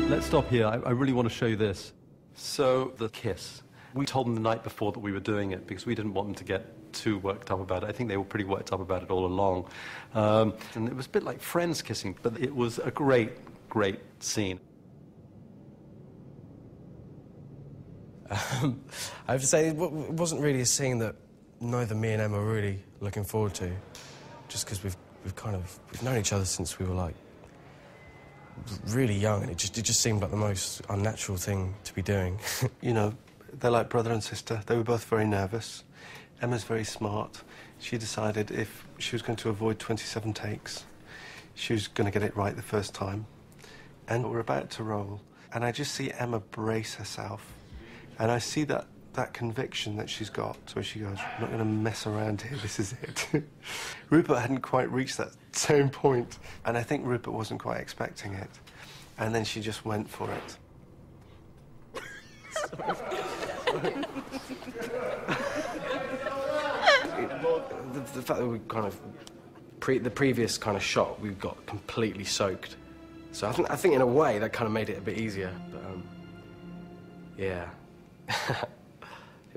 Let's stop here. I really want to show you this. So, the kiss. We told them the night before that we were doing it because we didn't want them to get too worked up about it. I think they were pretty worked up about it all along. And it was a bit like friends kissing, but it was a great, great scene. I have to say, it wasn't really a scene that neither me and Emma were really looking forward to, just because we've known each other since we were, like, really young, and it just seemed like the most unnatural thing to be doing. You know, they're like brother and sister. They were both very nervous. Emma's very smart. She decided if she was going to avoid 27 takes, she was going to get it right the first time. And we're about to roll, and I just see Emma brace herself. And I see that conviction that she's got, where she goes, I'm not going to mess around here, this is it. Rupert hadn't quite reached that same point, and I think Rupert wasn't quite expecting it. And then she just went for it. The fact that we the previous kind of shot, we got completely soaked. So I think in a way that kind of made it a bit easier, but yeah.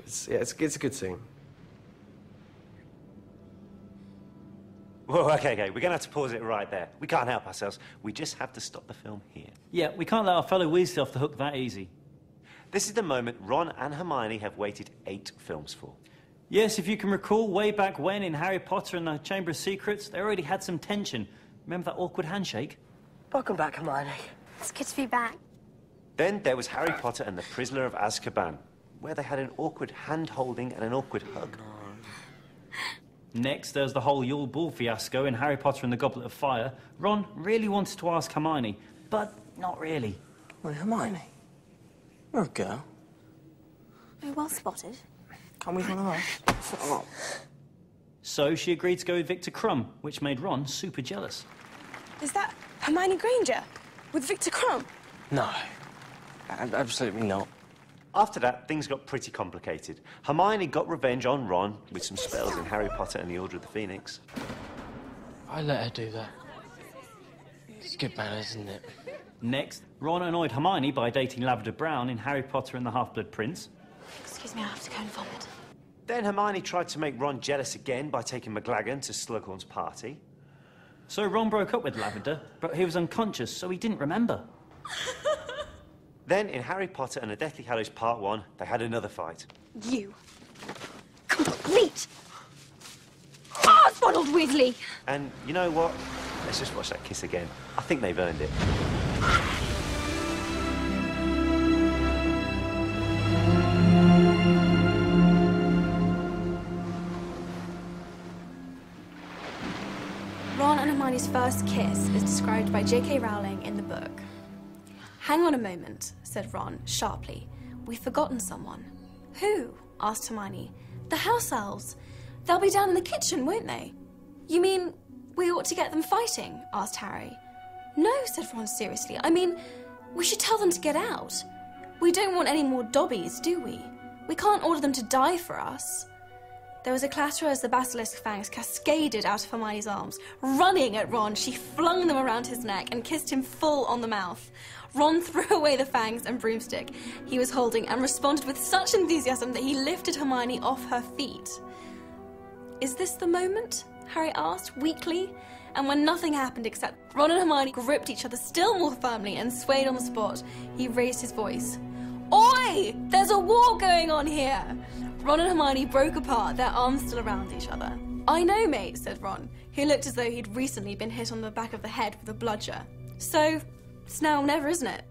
It's a good scene. Whoa, okay, we're going to have to pause it right there. We can't help ourselves. We just have to stop the film here. Yeah, we can't let our fellow Weasley off the hook that easy. This is the moment Ron and Hermione have waited 8 films for. Yes, if you can recall, way back when in Harry Potter and the Chamber of Secrets, they already had some tension. Remember that awkward handshake? Welcome back, Hermione. It's good to be back. Then there was Harry Potter and the Prisoner of Azkaban, where they had an awkward hand-holding and an awkward hug. Next, there's the whole Yule Ball fiasco in Harry Potter and the Goblet of Fire. Ron really wanted to ask Hermione, but not really. Wait, Hermione? You're a girl. Oh, well spotted. Come with one of us. Oh. So she agreed to go with Victor Crumb, which made Ron super jealous. Is that Hermione Granger with Victor Crumb? No, absolutely not. After that, things got pretty complicated. Hermione got revenge on Ron with some spells in Harry Potter and the Order of the Phoenix. I let her do that. It's good manners, isn't it? Next, Ron annoyed Hermione by dating Lavender Brown in Harry Potter and the Half-Blood Prince. Excuse me, I have to go and vomit. Then Hermione tried to make Ron jealous again by taking McLaggen to Slughorn's party. So Ron broke up with Lavender, but he was unconscious, so he didn't remember. Then, in Harry Potter and the Deathly Hallows Part 1, they had another fight. You. Complete. Hard-boiled Weasley. And you know what? Let's just watch that kiss again. I think they've earned it. Ron and Hermione's first kiss is described by J.K. Rowling in the book. Hang on a moment, said Ron sharply. We've forgotten someone. Who? Asked Hermione. The house elves. They'll be down in the kitchen, won't they? You mean we ought to get them fighting? Asked Harry. No, said Ron seriously. I mean, we should tell them to get out. We don't want any more Dobbies, do we? We can't order them to die for us. There was a clatter as the basilisk fangs cascaded out of Hermione's arms. Running at Ron, she flung them around his neck and kissed him full on the mouth. Ron threw away the fangs and broomstick he was holding and responded with such enthusiasm that he lifted Hermione off her feet. Is this the moment? Harry asked, weakly. And when nothing happened except Ron and Hermione gripped each other still more firmly and swayed on the spot, he raised his voice. Oi! There's a war going on here! Ron and Hermione broke apart, their arms still around each other. I know, mate, said Ron, who looked as though he'd recently been hit on the back of the head with a bludger. So, it's now or never, isn't it?